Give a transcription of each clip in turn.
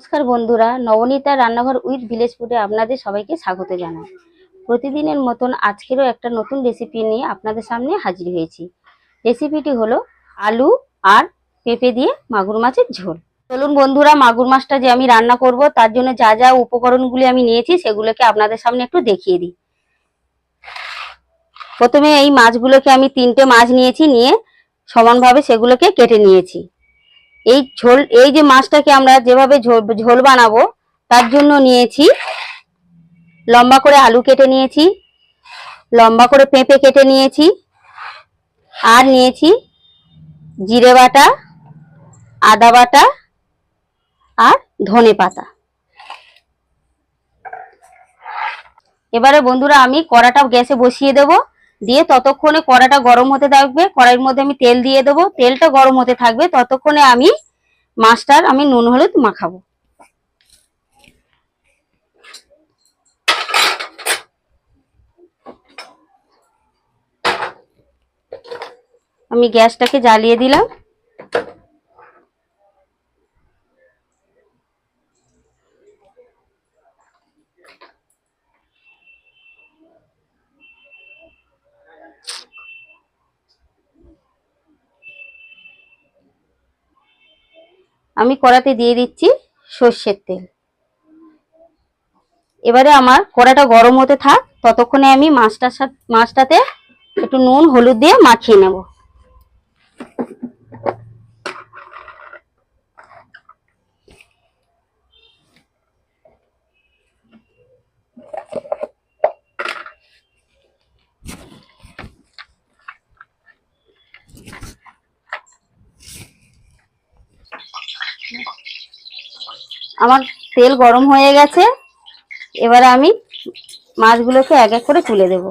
নমস্কার বন্ধুরা, নবনীতা রান্নাঘর উইথ ভিলেজ ফুডে আপনাদের সবাইকে স্বাগত জানাই। প্রতিদিনের মতন আজকেরও একটা নতুন রেসিপি নিয়ে আপনাদের সামনে হাজির হয়েছি। রেসিপিটি হলো আলু আর পেঁপে দিয়ে মাগুর মাছের ঝোল। চলুন বন্ধুরা, মাগুর মাছটা যে আমি রান্না করব তার জন্য যা যা উপকরণগুলি আমি নিয়েছি সেগুলোকে আপনাদের সামনে একটু দেখিয়ে দিই। প্রথমে এই মাছগুলোকে আমি 3টে মাছ নিয়েছি, নিয়ে সমানভাবে সেগুলোকে কেটে নিয়েছি। এই যে মাছটাকে আমরা যেভাবে ঝোল বানাবো তার জন্য নিয়েছি লম্বা করে আলু কেটে নিয়েছি, লম্বা করে পেঁপে কেটে নিয়েছি, আর নিয়েছি জিরে বাটা, আদা বাটা আর ধনে পাতা। এবারে বন্ধুরা আমি কড়াটা গ্যাসে বসিয়ে দেব, দিয়ে ততক্ষণে কড়াটা গরম হতে থাকবে। কড়াইয়ের মধ্যে আমি তেল দিয়ে দেবো, তেলটা গরম হতে থাকবে, ততক্ষণে আমি মাছটার নুন হলুদ মাখাবো। আমি গ্যাসটাকে জ্বালিয়ে দিলাম। আমি কড়াতে দিয়ে দিচ্ছি সর্ষের তেল। এবারে আমার কড়াটা গরম হতে থাক, ততক্ষণে আমি মাছটাতে একটু নুন হলুদ দিয়ে মাখিয়ে নেব। আমার তেল গরম হয়ে গেছে, এবারে আমি মাছগুলোকে এক এক করে তুলে দেব।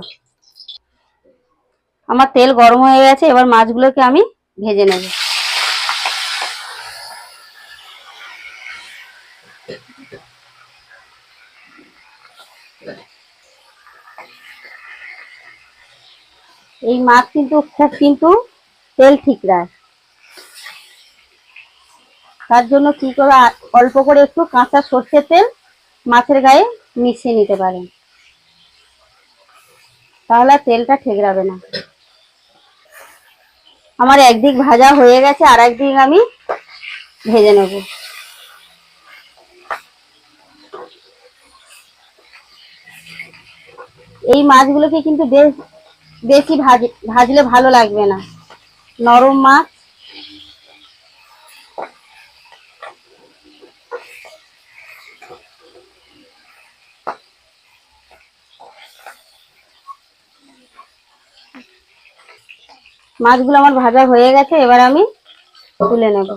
আমার তেল গরম হয়ে গেছে, এবার মাছগুলোকে আমি ভেজে নেব। এই মাছ খুব তেল ঠিকরায়, তার জন্য কি করে অল্প করে একটু কাঁচা সর্ষের তেল মাছের গায়ে মিশিয়ে নিতে পারেন, তাহলে তেলটা ঠিকরাবে না। আমার একদিক ভাজা হয়ে গেছে, আর একদিক আমি ভেজে নেব। এই মাছগুলোকে কিন্তু বেশি ভাজলে ভালো লাগবে না, নরম মাছ। মাছগুলো আমার ভাজা হয়ে গেছে, এবার আমি তুলে নেব।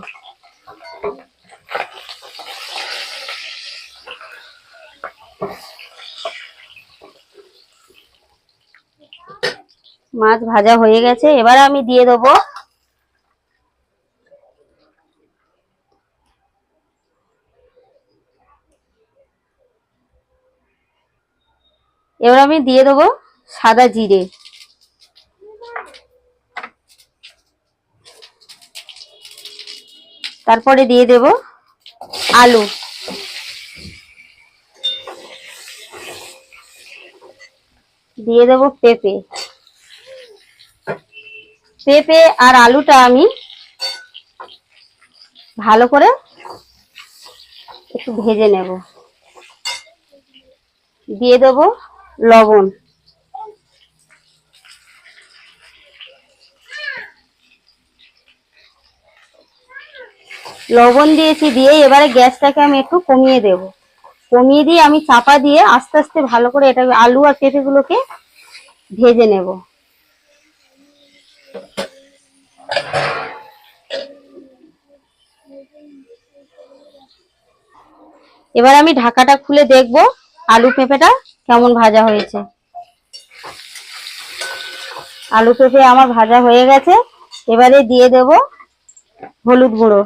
মাছ ভাজা হয়ে গেছে, এবার আমি দিয়ে দেবো সাদা জিরে, তারপরে দিয়ে দেব আলু, দিয়ে দেব পেঁপে। পেঁপে আর আলুটা আমি ভালো করে একটু ভেজে নেব। দিয়ে দেব লবণ, লবণ দিয়েছি, দিয়ে এবারে গ্যাসটাকে আমি একটু কমিয়ে দেব। কমিয়ে দিয়ে আমি চাপা দিয়ে আস্তে আস্তে ভালো করে এটা আলু আর পেঁপে গুলোকে ভেজে নেব। এবার আমি ঢাকাটা খুলে দেখব আলু পেঁপেটা কেমন ভাজা হয়েছে। আলু পেঁপে আমার ভাজা হয়ে গেছে, এবারে দিয়ে দেব হলুদ গুঁড়ো,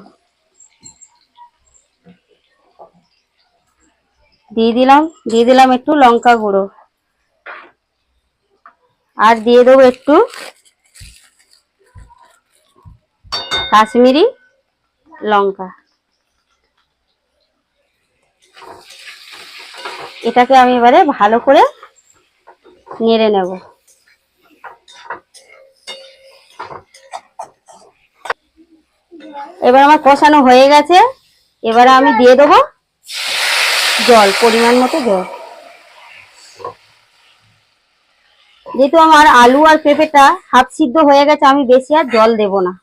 দিয়ে দিলাম একটু লঙ্কা গুঁড়ো, আর দিয়ে দেবো একটু কাশ্মীরি লঙ্কা। এটাকে আমি এবারে ভালো করে নেড়ে নেব। এবার আমার কষানো হয়ে গেছে, এবারে আমি দিয়ে দেবো জল, পরিমাণ মতো জল। যেহেতু আমার আলু আর পেঁপেটা হাফ সিদ্ধ হয়ে গেছে, আমি বেশি আর জল দেব না।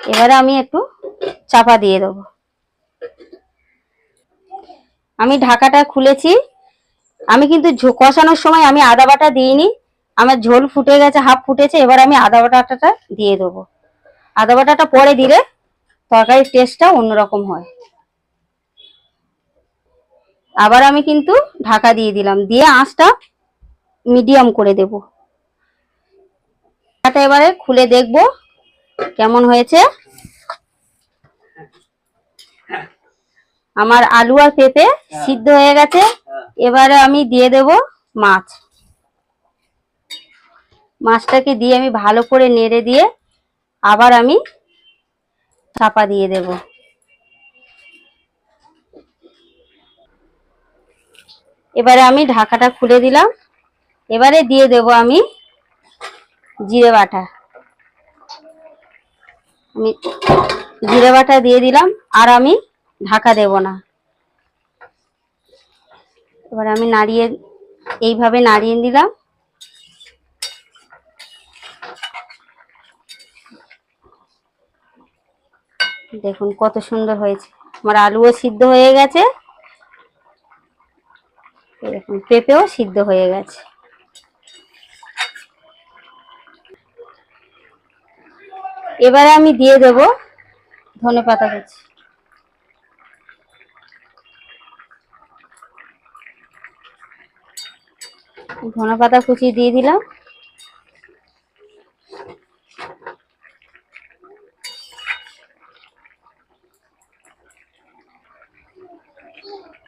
এবারে আমি একটু চাপা দিয়ে দেবো। আমি ঢাকাটা খুলেছি। আমি কিন্তু কষানোর সময় আমি আদা বাটা দিইনি, আমার ঝোল ফুটে গেছে, হাফ ফুটেছে। এবার আমি আদা বাটাটা দিয়ে দেবো। আদা বাটাটা পরে দিলে তরকারির টেস্টটা অন্যরকম হয়। আবার আমি কিন্তু ঢাকা দিয়ে দিলাম, দিয়ে আঁচটা মিডিয়াম করে দেব। এবারে খুলে দেখব কেমন হয়েছে। আমার আলু আর পেঁপে সিদ্ধ হয়ে গেছে। এবারে আমি দিয়ে দেব মাছ। মাছটাকে দিয়ে আমি ভালো করে নেড়ে দিয়ে আবার আমি চাপা দিয়ে দেব। এবারে আমি ঢাকাটা খুলে দিলাম। এবারে দিয়ে দেব আমি জিরে বাটা। আমি জিরে বাটা দিয়ে দিলাম, আর আমি ঢাকা দেব না। এবার আমি নাড়িয়ে, এইভাবে নাড়িয়ে দিলাম। দেখুন কত সুন্দর হয়েছে। আমার আলুও সিদ্ধ হয়ে গেছে, দেখুন পেঁপেও সিদ্ধ হয়ে গেছে। এবারে আমি দিয়ে দেব ধনেপাতা কুচি। ধনেপাতা কুচি দিয়ে দিলাম।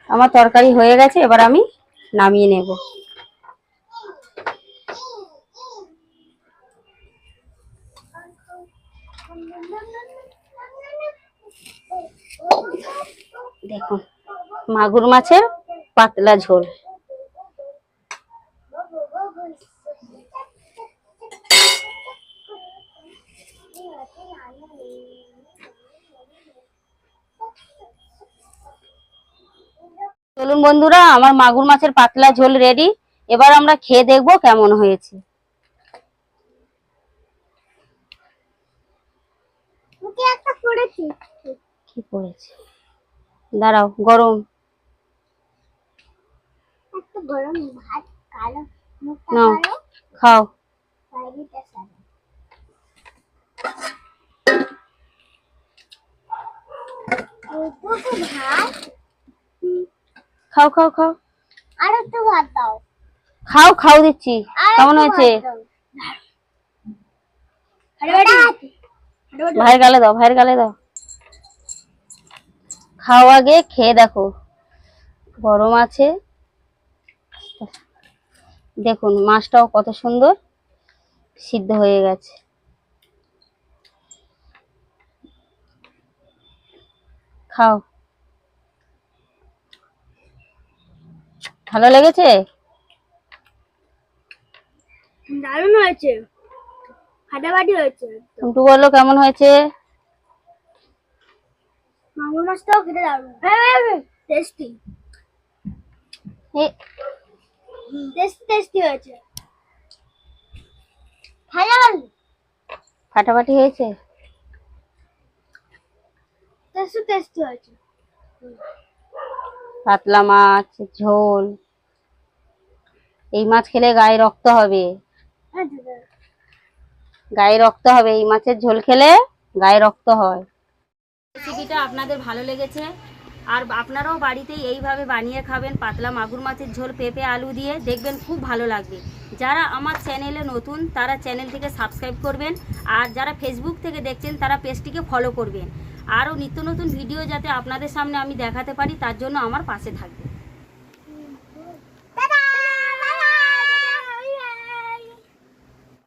আমার তরকারি হয়ে গেছে, এবার আমি নামিয়ে নেব। দেখুন মাগুর মাছের পাতলা ঝোল। চলুন বন্ধুরা, আমার মাগুর মাছের পাতলা ঝোল রেডি। এবার আমরা খেয়ে দেখবো কেমন হয়েছে। কি পড়েছে? দাঁড়াও, গরম। নাও খাও। খাও খাও খাও, আর একটু ভাত দাও। খাও খাও দিচ্ছি। কেমন হয়েছে? ভাইয়ের গালে দাও, ভাইয়ের গালে দাও। খাও, আগে খেয়ে দেখো। গরম আছে। দেখুন মাছটাও কত সুন্দর সিদ্ধ হয়ে গেছে। খাও। ভালো লেগেছে? দারুণ হয়েছে, ফাটাফাটি হয়েছে। একটু বলো কেমন হয়েছে। মাগুর মাছটাও খেতে দারুণ, টেস্টি টেস্টি হয়েছে। ফাটাফাটি হয়েছে, টেস্টি হয়েছে। পাতলা মাছ ঝোল। এই মাছ খেলে গায়ে রক্ত হবে, গায়ে রক্ত হবে। এই মাছের ঝোল খেলে গায়ে রক্ত হয়। রেসিপিটা আপনাদের ভালো লেগেছে, আর আপনারাও বাড়িতে এইভাবে বানিয়ে খাবেন। পাতলা মাগুর মাছের ঝোল পেঁপে আলু দিয়ে, দেখবেন খুব ভালো লাগবে। যারা আমার চ্যানেলে নতুন তারা চ্যানেলটিকে সাবস্ক্রাইব করবেন, আর যারা ফেসবুক থেকে দেখছেন তারা পেজটিকে ফলো করবেন। আরও নিত্য নতুন ভিডিও যাতে আপনাদের সামনে আমি দেখাতে পারি, তার জন্য আমার পাশে থাকবেন।